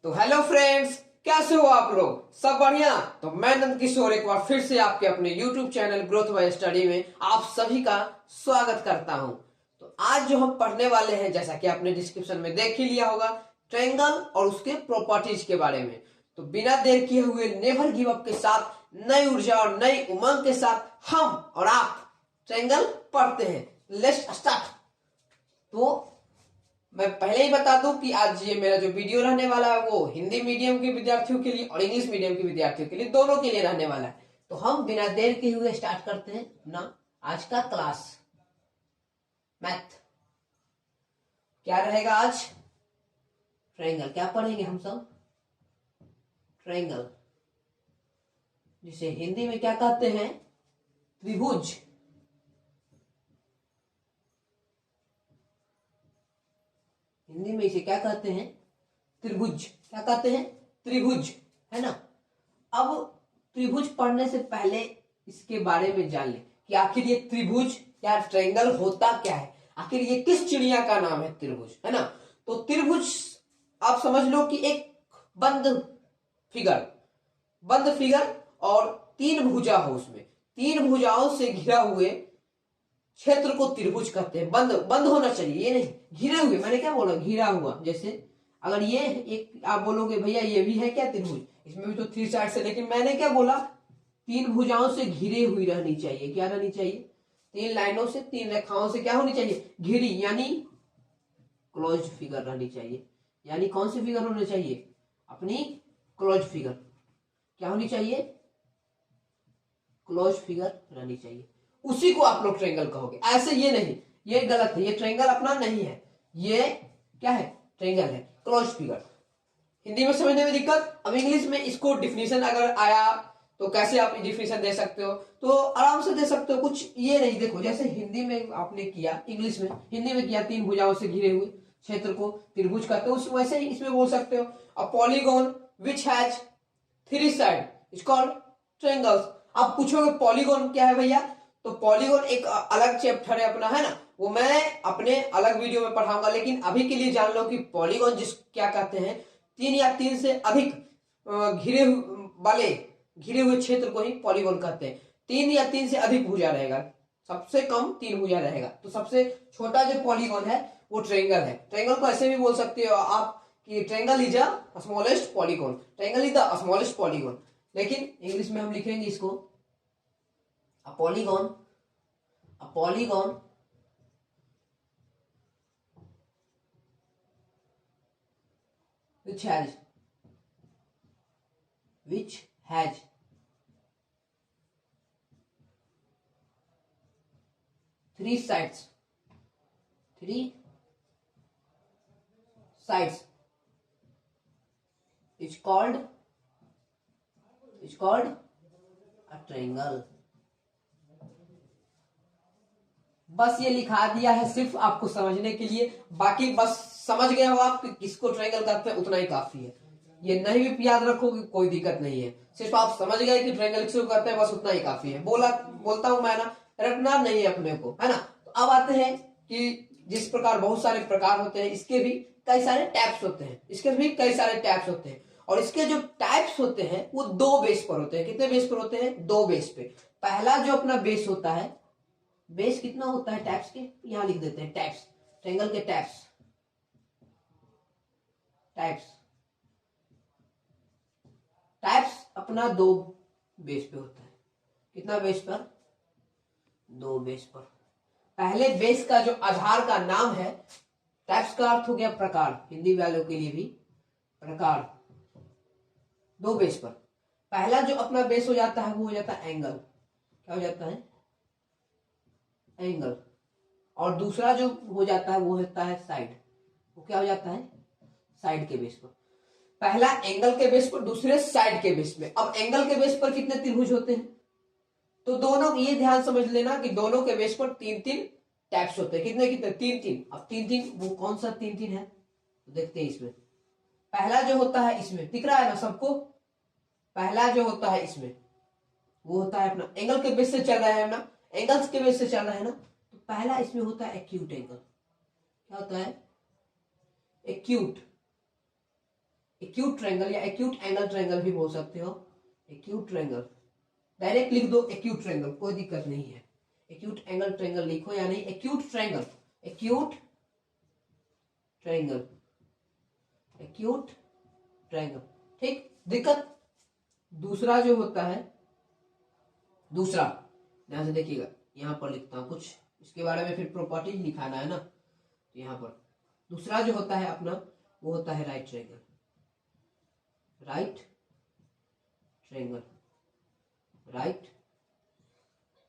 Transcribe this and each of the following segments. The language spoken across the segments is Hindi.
तो हेलो फ्रेंड्स, कैसे हो आप लोग? सब बढ़िया? तो मैं नंद किशोर एक बार फिर से आपके अपने YouTube channel growth by study में आप सभी का स्वागत करता हूं। तो आज जो हम पढ़ने वाले हैं, जैसा कि आपने डिस्क्रिप्शन में देख ही लिया होगा, ट्रायंगल और उसके प्रॉपर्टीज के बारे में। तो बिना देर किए हुए नेवर गिव अप के साथ, नई ऊर्जा और नई उमंग के साथ हम और आप ट्रायंगल पढ़ते हैं। Let's start. तो मैं पहले ही बता दूं कि आज ये मेरा जो वीडियो रहने वाला है वो हिंदी मीडियम के विद्यार्थियों के लिए और इंग्लिश मीडियम के विद्यार्थियों के लिए, दोनों के लिए रहने वाला है। तो हम बिना देर के हुए स्टार्ट करते हैं ना आज का क्लास। मैथ क्या रहेगा आज? ट्रायंगल। क्या पढ़ेंगे हम सब? ट्रायंगल, जिसे हिंदी में क्या कहते हैं? त्रिभुज। हिंदी में इसे क्या कहते हैं? त्रिभुज। क्या कहते हैं? त्रिभुज, है ना। अब त्रिभुज पढ़ने से पहले इसके बारे में जान ले कि आखिर ये त्रिभुज या ट्रायंगल होता क्या है, आखिर ये किस चिड़िया का नाम है त्रिभुज, है ना। तो त्रिभुज आप समझ लो कि एक बंद फिगर और तीन भुजा हो, उसमें तीन भुजाओं से घिरा हुए क्षेत्र को त्रिभुज कहते हैं। बंद बंद होना चाहिए, ये नहीं घिरे हुए। मैंने क्या बोला? घिरा हुआ। जैसे अगर ये एक, आप बोलोगे भैया ये भी है क्या त्रिभुज? इसमें भी तो थ्री साइड से, लेकिन मैंने क्या बोला? तीन भुजाओं से घिरे हुई रहनी चाहिए। क्या रहनी चाहिए? तीन लाइनों से, तीन रेखाओं से क्या होनी चाहिए? घिरी, यानी क्लोज फिगर रहनी चाहिए। यानी कौन सी फिगर होनी चाहिए? अपनी क्लोज फिगर। क्या होनी चाहिए? क्लोज फिगर रहनी चाहिए। उसी को आप लोग ट्रायंगल कहोगे। ऐसे ये नहीं, ये गलत है। ये ट्रायंगल अपना नहीं है। ये क्या है? ट्रायंगल है, क्लोज फिगर। हिंदी में समझने में दिक्कत। अब इंग्लिश में इसको डिफिनीशन अगर आया तो कैसे आप डिफिनीशन दे सकते हो? तो आराम से दे सकते हो। कुछ ये नहीं, देखो जैसे हिंदी में आपने किया, इंग्लिश में, हिंदी में किया, तीन भुजाओं से घिरे हुए क्षेत्र को त्रिभुज कहते हो, वैसे ही इसमें बोल सकते हो। A polygon which has three side is called triangles. आप पूछोगे पॉलीगॉन क्या है भैया? तो पॉलीगॉन एक अलग चैप्टर है अपना, है ना। वो मैं अपने अलग वीडियो में पढ़ाऊंगा, लेकिन अभी के लिए जान लो कि पॉलीगॉन जिस क्या कहते हैं, तीन या तीन से अधिक घिरे हुए क्षेत्र को ही पॉलीगॉन कहते हैं। तीन या तीन से अधिक भुजा रहेगा, सबसे कम तीन भुजा रहेगा। तो सबसे छोटा जो पॉलीगॉन है वो ट्रायंगल है। ट्रायंगल को ऐसे भी बोल सकते हो आप कि triangle is a smallest polygon, triangle is the smallest polygon. लेकिन इंग्लिश में हम लिखेंगे इसको a polygon which has three sides is called a triangle। बस ये लिखा दिया है सिर्फ आपको समझने के लिए। बाकी बस समझ गए हो आप कि किसको ट्रायंगल कहते हैं, उतना ही काफी है। ये नहीं भी याद रखोगे कोई दिक्कत नहीं है, सिर्फ आप समझ गए कि ट्रायंगल किसको कहते हैं, बस उतना ही काफी है। बोलता हूं मैं ना, रटना नहीं है अपने को, है ना। तो अब आते हैं कि जिस प्रकार बहुत सारे प्रकार होते हैं, इसके भी कई सारे टाइप्स होते हैं। और इसके जो टाइप्स होते हैं वो दो बेस पर होते हैं। कितने बेस पर होते हैं? दो बेस पे। पहला जो अपना बेस होता है, बेस कितना होता है टैप्स के? यहां लिख देते हैं टैप्स, ट्रायंगल के टैप्स अपना दो बेस पे होता है। कितना बेस पर? दो बेस पर। पहले बेस का जो आधार का नाम है, टैप्स का अर्थ हो गया प्रकार, हिंदी वालों के लिए भी प्रकार। दो बेस पर पहला जो अपना बेस हो जाता है वो हो जाता है एंगल। क्या हो जाता है? एंगल। और दूसरा जो हो जाता है वो होता है साइड। वो क्या हो जाता है? साइड के बेस पर। पहला एंगल के बेस पर, दूसरे साइड के बेस पे। अब एंगल के बेस पर कितने त्रिभुज होते हैं? तो दोनों ये ध्यान समझ लेना कि दोनों के बेस पर तीन तीन टाइप्स होते हैं। कितने कितने? तीन तीन। अब तीन तीन, वो कौन सा तीन तीन है तो देखते हैं। इसमें पहला जो होता है, इसमें दिख रहा है ना सबको, पहला जो होता है इसमें वो होता है अपना एंगल के बेस से चल रहा है ना, एंगल्स के बेस से चल रहा है ना। तो पहला इसमें होता है एक्यूट एंगल। क्या होता है? एक्यूट। एक्यूट ट्रायंगल या एक्यूट एंगल ट्रायंगल भी बोल सकते हो। एक्यूट ट्रायंगल डायरेक्ट लिख दो, एक्यूट ट्रायंगल, कोई दिक्कत नहीं है। एक्यूट एंगल ट्रायंगल लिखो या नहीं, acute triangle, acute triangle, acute triangle, ठीक। दिक्कत दूसरा जो होता है, दूसरा ध्यान से देखिएगा, यहां पर लिखता हूं कुछ, इसके बारे में फिर प्रॉपर्टी लिखाना है ना, तो यहां पर दूसरा जो होता है अपना वो होता है right triangle, right triangle, right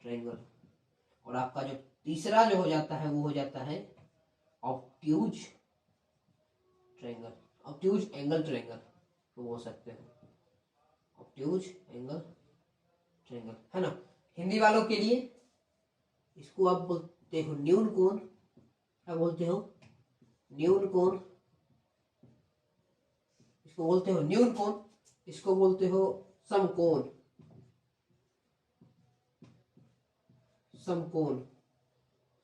triangle. और आपका जो तीसरा जो हो जाता है वो हो जाता है obtuse triangle, obtuse angle triangle तो बोल सकते हैं, ऑब्ट्यूज एंगल ट्रायंगल, है ना। हिंदी वालों के लिए इसको आप बोलते हो न्यून कोण, क्या बोलते हो, न्यून कोण, इसको बोलते हो न्यून कोण, इसको बोलते हो समकोण, समकोण,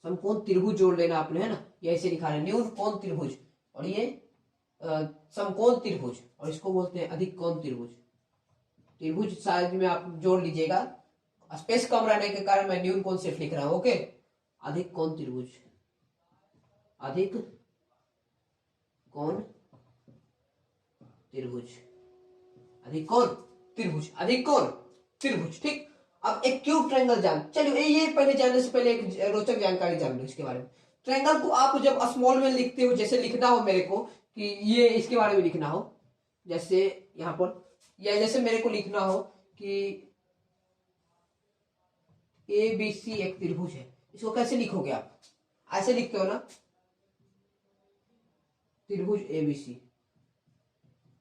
समकोण त्रिभुज जोड़ लेना आपने, है ना, ये ऐसे लिखा है न्यून कोण त्रिभुज, और ये समकोण त्रिभुज, और इसको बोलते हैं अधिक कोण त्रिभुज। त्रिभुज साइज में आप जोड़ लीजिएगा, स्पेस कम रहने के कारण मैं न्यून कोण सिर्फ लिख रहा हूं, ओके। अधिक कोण त्रिभुज, अधिक कोण त्रिभुज, अधिक कोण त्रिभुज, अधिक कोण त्रिभुज, ठीक। अब एक्यूट ट्रायंगल जान, चलिए ये पहले जानने से पहले एक रोचक जानकारी जान लो इसके बारे में। ट्रायंगल को आप जब स्मॉल में लिखते हो, जैसे लिखना हो मेरे को कि ये इसके बारे में लिखना हो, जैसे यहां पर, या जैसे मेरे को लिखना हो कि ए बी सी एक त्रिभुज है, इसको कैसे लिखोगे आप, ऐसे लिखते हो ना, त्रिभुज ए बी सी,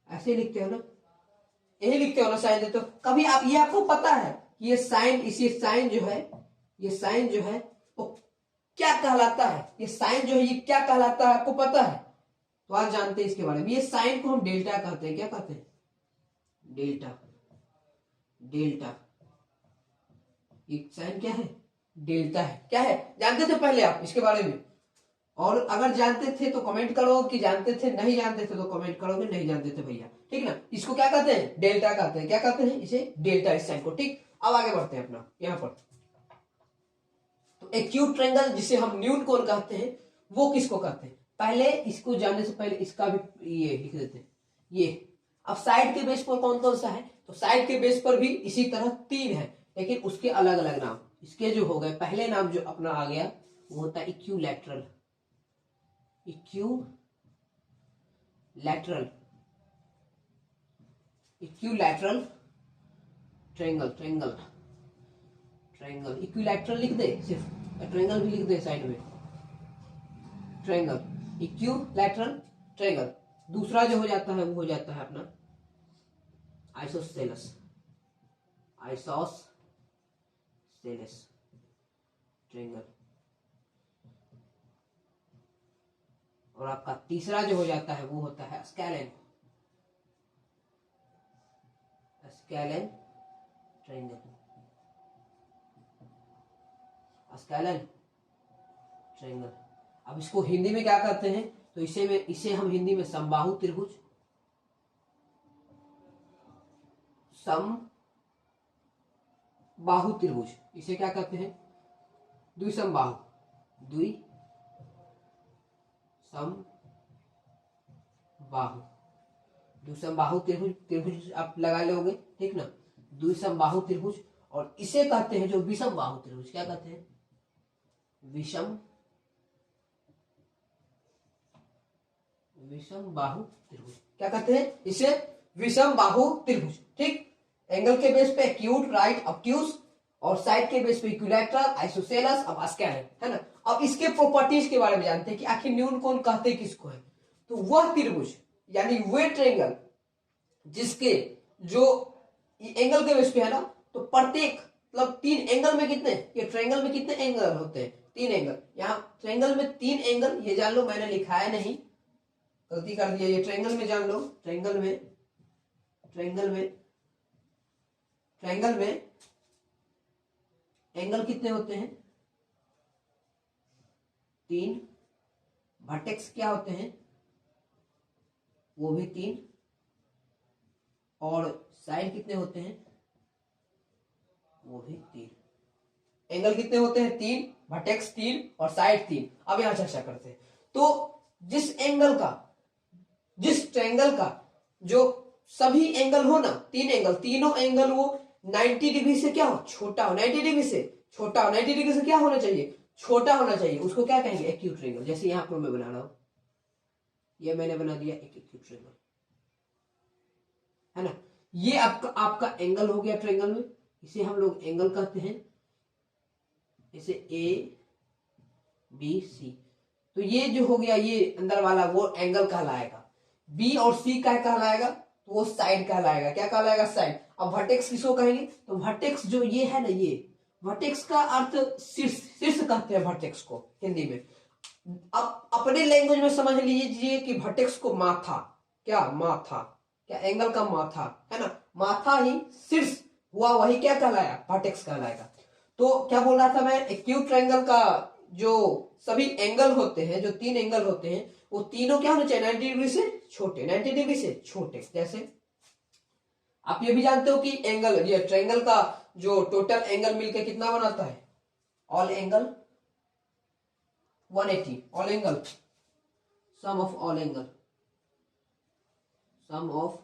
ऐसे लिखते हो ना, यही लिखते हो ना साइन। तो कभी आप, ये आपको पता है ये साइन, इसी साइन जो है, ये साइन जो है वो क्या कहलाता है, ये साइन जो है ये क्या कहलाता है आपको पता है, तो आप जानते हैं इसके बारे में। ये साइन को हम डेल्टा कहते हैं, क्या कहते हैं, डेल्टा, डेल्टा, ये साइन क्या है, डेल्टा है, क्या है, जानते थे पहले आप इसके बारे में, और अगर जानते थे तो कमेंट करो कि जानते थे, नहीं जानते थे तो कमेंट करोगे नहीं जानते थे भैया, ठीक ना। इसको क्या कहते हैं, डेल्टा कहते हैं, क्या कहते हैं इसे, डेल्टा, इस साइन को, ठीक। अब आगे बढ़ते हैं अपना यहां पर, तो एक्यूट ट्रायंगल जिसे हम न्यून कोण कहते हैं वो किसको कहते हैं, पहले इसको जानने से पहले इसका भी ये लिख देते हैं, ये। अब साइड के बेस पर कौन कौन सा है, तो साइड के बेस पर भी इसी तरह 3 है, लेकिन उसके अलग अलग नाम। इसके जो हो गए, पहले नाम जो अपना आ गया वो होता है इक्यूलैटरल, इक्यूलैटरल, इक्यूलैटरल ट्रायंगल, ट्रायंगल, ट्रायंगल, इक्विलैटरल लिख दे सिर्फ, ट्रायंगल भी लिख दे साइड में, ट्रायंगल, इक्विलैटरल ट्रायंगल। दूसरा जो हो जाता है वो हो जाता है अपना आइसोसेलेस, आइसोसेलेस ट्रायंगल। और आपका तीसरा जो हो जाता है वो होता है scalene, scalene triangle, scalene triangle. अब इसको हिंदी में क्या कहते हैं, तो इसे हम हिंदी में समबाहु त्रिभुज, समबाहु त्रिभुज, इसे क्या कहते हैं, द्विसमबाहु, द्विसमबाहु, द्विसमबाहु त्रिभुज, त्रिभुज आप लगा लोगे, ठीक ना, द्विसमबाहु त्रिभुज। और इसे कहते हैं जो विषम बाहु त्रिभुज, क्या कहते हैं, विषम, विषम बाहु त्रिभुज, क्या कहते हैं इसे, विषम बाहु त्रिभुज, ठीक। एंगल के बेस पे एक्यूट, राइट, ऑब्ट्यूज, और साइड के बेस पे इक्विलैटरल, आइसोसेलेस, अब स्केलेन, है ना। अब इसके प्रॉपर्टीज के बारे में जानते हैं कि आखिर न्यून कोण कहते किसको है, तो वह त्रिभुज यानी वे ट्रायंगल जिसके जो एंगल के बेस पे है ना, तो प्रत्येक मतलब 3 एंगल में कितने, ये ट्रायंगल में कितने एंगल होते हैं, 3 एंगल। यहाँ ट्रायंगल में 3 एंगल, ये जान लो, मैंने लिखाया नहीं, गलती कर दिया, ये ट्रायंगल में जान लो, ट्रायंगल में, ट्रायंगल में, ट्रायंगल में एंगल कितने होते हैं, 3, वर्टेक्स क्या होते हैं वो भी 3, और साइड कितने होते हैं, वो भी 3। एंगल कितने होते हैं, 3, वर्टेक्स 3 और साइड 3। अब यहां चर्चा करते हैं। तो जिस ट्रायंगल का जो सभी एंगल हो ना, 3 एंगल, तीनों एंगल वो 90 डिग्री से क्या हो, छोटा हो, 90 डिग्री से छोटा हो, 90 डिग्री से क्या होना चाहिए, छोटा होना चाहिए, उसको क्या कहेंगे, एक्यूट ट्रायंगल। जैसे यहां पर मैं बना रहा हूं, ये मैंने बना दिया एक एक्यूट ट्रायंगल, है ना। ये आपका एंगल हो गया ट्रायंगल में, इसे हम लोग एंगल कहते हैं, इसे ए बी सी। तो ये जो हो गया, ये अंदर वाला वो एंगल कहलाएगा। बी और सी क्या कहलाएगा, तो वो साइड कहलाएगा। क्या कहलाएगा, साइड। अब वर्टेक्स किसको कहेंगे, तो वर्टेक्स जो ये है ना, ये वर्टेक्स का अर्थ शीर्ष, शीर्ष कहते हैं वर्टेक्स को हिंदी में। अब अपने लैंग्वेज में समझ लीजिए कि वर्टेक्स को माथा, क्या माथा, क्या एंगल का माथा, है ना, माथा ही शीर्ष हुआ, वही क्या कहलाया, वर्टेक्स कहलाएगा। तो क्या बोल रहा था मैं, एक्यूट ट्रायंगल का जो सभी एंगल होते हैं, जो 3 एंगल होते हैं, वो तीनों क्या होने चाहिए, 90 डिग्री से छोटे, 90 डिग्री से छोटे। जैसे आप ये भी जानते हो कि एंगल, ये ट्रायंगल का जो टोटल एंगल मिलकर कितना बनाता है, all angle 180, all angle, sum of all angle, sum of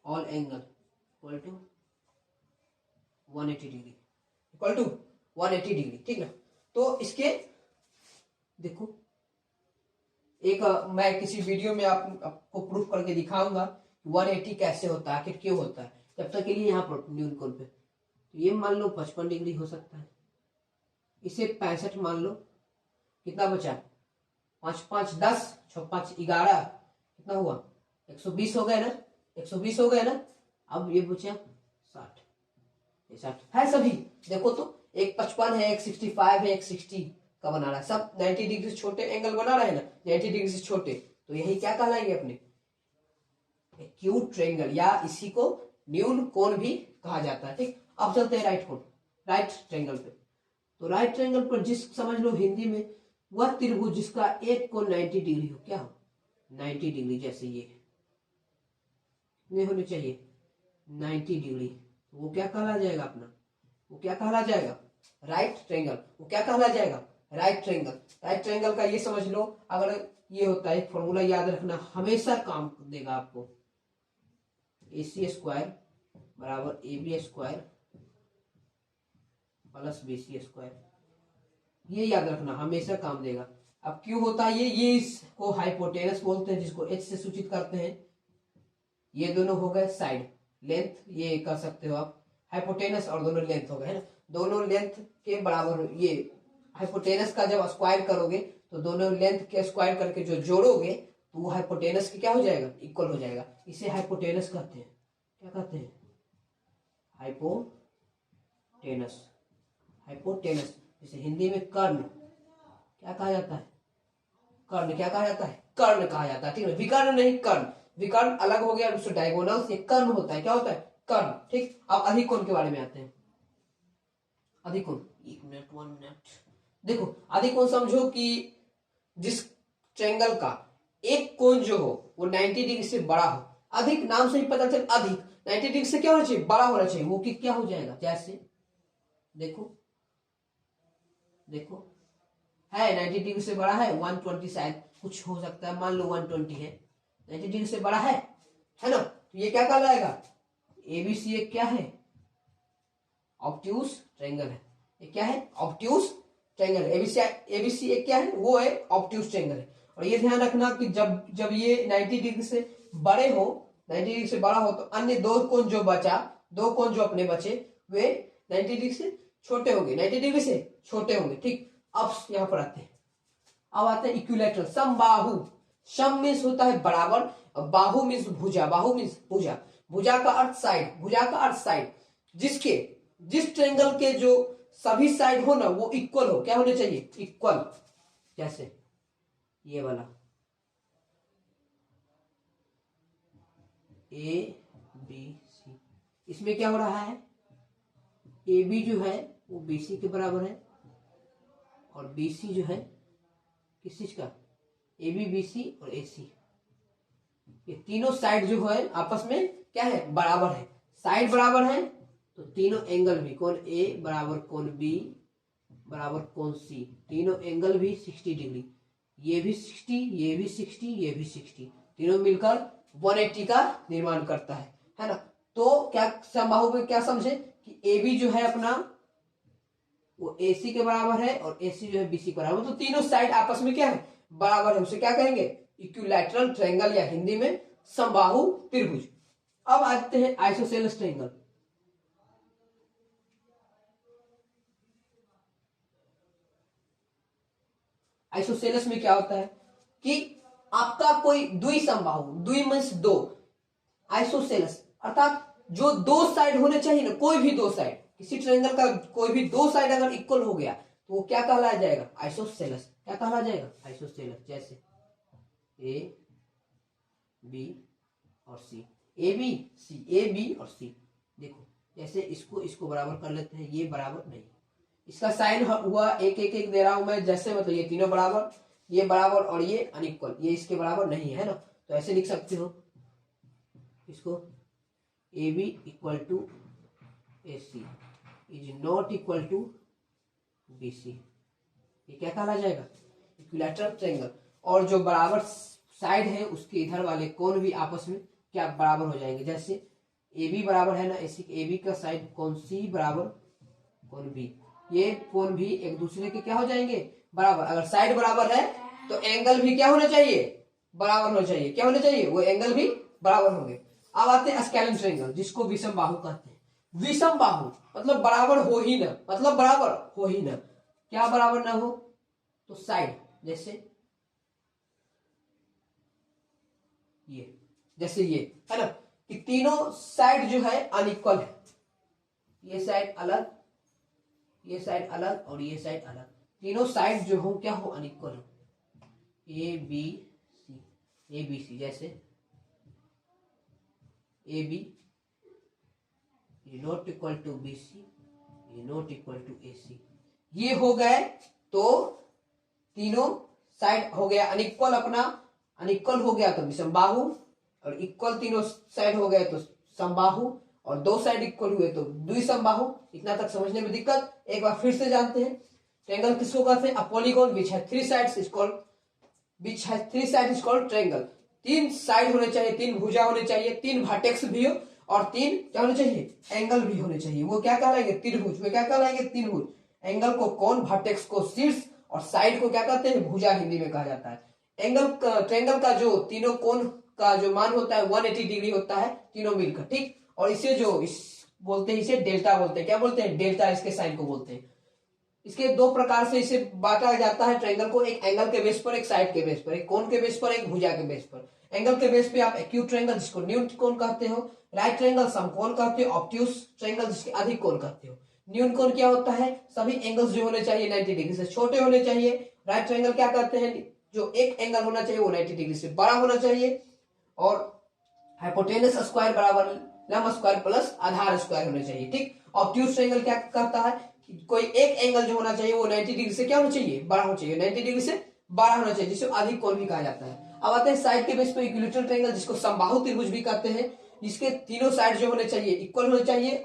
all angle equal to 180 degree, equal to 180 degree, ठीक ना। तो इसके देखो, एक मैं किसी वीडियो में आपको प्रूफ करके दिखाऊंगा 180 कैसे होता है, आखिर क्यों होता है। जब तक के लिए यहाँ पर न्यूनकोण पे, तो ये मान लो 55 डिग्री हो सकता है, इसे 65 मान लो, कितना बचा, 5 5 10, 6 5 11, कितना हुआ, 120 हो गए ना, 120 हो गए ना। अब ये बचा 60, 60 है सभी, देखो तो एक 55 है, एक 65 है, एक 60 का बना रहा है, सब 90 डिग्री से छोटे एंगल बना रहे हैं ना, 90 डिग्री से छोटे, तो यही क्या कहलाएंगे अपने, एक्यूट ट्रायंगल, या इसी को न्यून कोण भी कहा जाता है, ठीक। अब चलते हैं राइट कोण, राइट ट्रायंगल पे। तो राइट ट्रायंगल पर जिस, समझ लो हिंदी में, वह त्रिभुज जिसका एक कोण 90 डिग्री हो, क्या हो, 90 डिग्री, जैसे ये नहीं होनी चाहिए 90 डिग्री, तो वो क्या कहला जाएगा अपना, वो क्या कहला जाएगा, राइट ट्रायंगल। वो क्या कहला जाएगा, राइट ट्रायंगल। राइट ट्रायंगल का ये समझ लो, अगर ये होता है, फॉर्मूला याद रखना, हमेशा काम देगा आपको, AC स्क्वायर बराबर AB square plus BC square, ये याद रखना, हमेशा काम देगा। अब क्यों होता है ये इसको हाइपोटेनस बोलते हैं, जिसको H से सूचित करते हैं। ये दोनों हो गए साइड, लेंथ, ये कर सकते हो आप, हाइपोटेनस और दोनों लेंथ हो गए, है ना, दोनों लेंथ के बराबर। ये हाइपोटेनस का जब स्क्वायर करोगे, तो दोनों लेंथ के स्क्वायर करके जो जोड़ोगे, तो वो हाइपोटेनस की क्या हो जाएगा, इक्वल हो जाएगा। इसे हाइपोटेनस कहते हैं, क्या कहते हैं, हाइपोटेनस, हाइपोटेनस। जैसे हिंदी में कर्ण क्या कहा जाता है, कर्ण क्या कहा जाता है, कर्ण कहा जाता है, ठीक है, विकर्ण नहीं, कर्ण। विकर्ण अलग हो गया, उससे डायगोनल, ये कर्ण होता है, क्या होता है, कर्ण, ठीक। अब अधिकोण के बारे में आते हैं। अधिकोण, 1 मिनट 1 मिनट, देखो अधिकोण समझो कि जिस ट्रायंगल का एक कोण जो हो वो 90 डिग्री से बड़ा हो, अधिक नाम से ही पता चल, अधिक 90 डिग्री से क्या होना चाहिए, बड़ा होना चाहिए, वो कि क्या हो जाएगा, जैसे देखो, देखो है 90 डिग्री से बड़ा है, 120 शायद कुछ हो सकता है, मान लो 120 है, 90 डिग्री से बड़ा है ना, तो ये क्या कहलाएगा, ABC एक क्या है, ऑब्ट्यूज ट्रायंगल है। ये क्या है, ऑब्ट्यूज ट्रायंगल। एबीसी एक क्या है, वो है ऑब्ट्यूज ट्रायंगल है। और ये ध्यान रखना कि जब ये 90 डिग्री से बड़े हो, 90 डिग्री से बड़ा हो, तो अन्य दो कोण जो बचा, दो कोण जो अपने बचे, वे 90 डिग्री से छोटे होंगे, 90 डिग्री से छोटे होंगे, ठीक। अब यहां पर आते हैं, अब आते हैं इक्विलैटरल, समबाहु। सम मीन्स होता है बराबर, बाहु मीन्स भुजा, बाहु मीन्स भुजा, भुजा का अर्थ साइड, भुजा का अर्थ साइड, जिस ट्रायंगल के जो सभी साइड हो ना, वो इक्वल हो, क्या होने चाहिए, इक्वल। जैसे ये वाला ABC, इसमें क्या हो रहा है, AB जो है वो BC के बराबर है, और BC जो है किस चीज का, AB BC और AC, ये तीनों साइड जो है आपस में क्या है, बराबर है, साइड बराबर है, तो तीनों एंगल भी, कोण ए बराबर कोण बी बराबर कोण सी, तीनों एंगल भी 60 डिग्री, ये भी 60, ये भी 60, ये भी 60, तीनों मिलकर 180 का निर्माण करता है ना। तो क्या समबाहु में क्या समझे कि ए बी जो है अपना वो ए सी के बराबर है और ए सी जो है बी सी के बराबर, तो तीनों साइड आपस में क्या है, बराबर है, उसे क्या कहेंगे, इक्विलैटरल ट्रायंगल या हिंदी में समबाहु त्रिभुज। अब आते हैं आइसोसेलेस ट्रायंगल। आइसोसेलेस में क्या होता है कि आपका कोई द्विसमबाहु, द्वि मींस दो, आइसोसेलेस अर्थात जो दो साइड होने चाहिए ना, कोई भी दो साइड, किसी ट्रायंगल का कोई भी दो साइड अगर इक्वल हो गया तो वो क्या कहलाया जाएगा, आइसोसेलेस। क्या कहलाया जाएगा, आइसोसेलेस। जैसे ए बी और सी, ए बी सी, ए बी और सी, देखो जैसे इसको बराबर कर लेते हैं, ये बराबर नहीं, इसका साइन हुआ एक एक एक दे रहा हूं मैं, जैसे मतलब ये तीनों बराबर, ये बराबर और ये अनइक्वल, ये इसके बराबर नहीं है ना, तो ऐसे लिख सकते हो इसको, A B equal to A C is not equal to B C, ये क्या कहा जाएगा, इक्विलैटरल ट्रायंगल। और जो बराबर साइड है उसके इधर वाले कोण भी आपस में क्या बराबर हो जाएंगे, जैसे ए बी बराबर है ना ए सी, ए बी का साइड कोण सी बराबर कोण बी, ये कोण भी एक दूसरे के क्या हो जाएंगे, बराबर। अगर साइड बराबर है तो एंगल भी क्या होना चाहिए, बराबर होना चाहिए, क्या होना चाहिए, वो एंगल भी बराबर होंगे। अब आते हैं स्केलेन ट्रायंगल, जिसको विषम बाहु कहते हैं। विषम बाहु मतलब बराबर हो ही ना, मतलब बराबर हो ही ना, क्या बराबर ना हो, तो साइड, जैसे ये, जैसे ये है ना, कि तीनों साइड जो है अनइक्वल है, ये साइड अलग, ये साइड अलग और ये साइड अलग, तीनों साइड जो हो क्या हो, अनइक्वल हो, ए बी सी, ए बी सी, जैसे A B not equal to B C not equal to A C, ये हो गए तो तीनों साइड हो गया अनइक्वल, अपना अनइक्वल हो गया तो विषम बाहु, और इक्वल तीनों साइड हो गए तो समबाहु, और दो साइड इक्वल हुए तो द्विसमबाहु। इतना तक समझने में दिक्कत, एक बार फिर से जानते हैं। ट्रायंगल किसको कहते हैं, a polygon which has three sides is called, which has three sides is called triangle. तीन साइड होने चाहिए, तीन भुजा होने चाहिए, तीन वर्टेक्स भी हो, और तीन क्या होने चाहिए, एंगल भी होने चाहिए, वो क्या कहलाएंगे, त्रिभुज। वे क्या कहलाएंगे, त्रिभुज। एंगल को कोण, वर्टेक्स को शीर्ष, और साइड को क्या कहते हैं, भुजा हिंदी में कहा जाता है। एंगल ट्रायंगल का जो तीनों कोण का जो मान होता है 180 डिग्री होता है, तीनों मिलकर, ठीक। और इसे जो बोलते हैं, इसे डेल्टा बोलते हैं, क्या बोलते हैं, डेल्टा, इसके साइन को बोलते हैं। इसके दो प्रकार से इसे बांटा जाता है ट्रायंगल को, एक एंगल के बेस पर, एक साइड के बेस पर, एक कोण के बेस पर, एक भुजा के बेस पर। एंगल के बेस पे आप एक्यूट ट्रायंगल, जिसको न्यून कोण कहते हो, राइट ट्रायंगल समकोण कहते हो, ऑब्ट्यूस ट्रायंगल जिसके अधिक कोण कहते हो। न्यून कोण क्या होता है, सभी एंगल्स जो होने चाहिए 90 डिग्री से छोटे होने चाहिए। राइट ट्रायंगल क्या कहते हैं, जो एक एंगल होना चाहिए वो 90 डिग्री से बड़ा होना चाहिए, और हाइपोटेनस स्क्वायर बराबर लंब स्क्वायर प्लस आधार स्क्वायर होना चाहिए, ठीक। ऑब्ट्यूस ट्रायंगल क्या कहता है, कोई एक एंगल जो होना चाहिए वो 90 डिग्री से क्या होना चाहिए, बड़ा होना चाहिए, 90 डिग्री से बड़ा होना चाहिए, जिसे अधिक कोण भी कहा जाता है। अब आते हैं साइड के बेस पे इक्विलैटरल ट्रायंगल, जिसको समबाहु त्रिभुज भी कहते हैं, जिसके तीनों साइड जो होने चाहिए इक्वल होने चाहिए,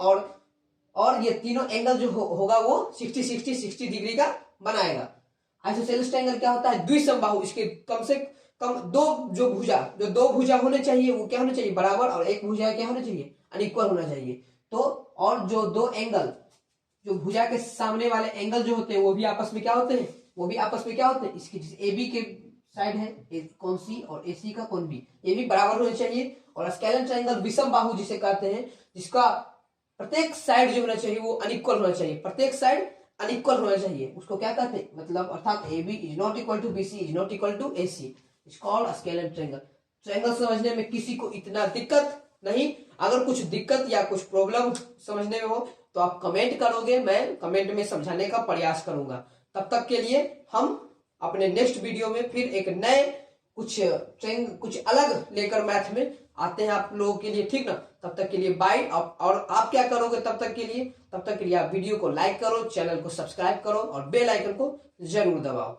और ये तीनों एंगल जो होगा वो 60 डिग्री का बनाएगा। आइसोसेलेस ट्रायंगल क्या होता है, द्विसमबाहु, इसके कम से कम दो भुजा होने चाहिए वो क्या होने चाहिए, बराबर, और एक भुजा क्या होना चाहिए, अनइक्वल होना चाहिए। तो और जो दो एंगल, जो भुजा के सामने वाले एंगल जो होते हैं वो भी आपस में क्या होते हैं, वो भी आपस में क्या होते हैं, इसकी ए बी के साइड है कोण सी और ए सी का कोण बी, ये भी बराबर होने चाहिए। और स्केलेन ट्रायंगल विषम बाहु जिसे कहते हैं, जिसका प्रत्येक साइड जो होना चाहिए वो अनइक्वल होना चाहिए, प्रत्येक साइड अनइक्वल होना चाहिए, उसको क्या कहते हैं, मतलब अर्थात A B is not equal to B C is not equal to A C, is called scalene triangle. Triangle समझने में किसी को इतना दिक्कत नहीं, अगर कुछ दिक्कत या कुछ प्रॉब्लम समझने में हो तो आप कमेंट करोगे, मैं कमेंट में समझाने का प्रयास करूंगा। तब तक के लिए हम अपने नेक्स्ट वीडियो में फिर एक नए कुछ अलग लेकर मैथ में आते हैं आप लोगों के लिए, ठीक ना। तब तक के लिए बाय। और आप क्या करोगे तब तक के लिए आप वीडियो को लाइक करो, चैनल को सब्सक्राइब करो और बेल आइकन को जरूर दबाओ।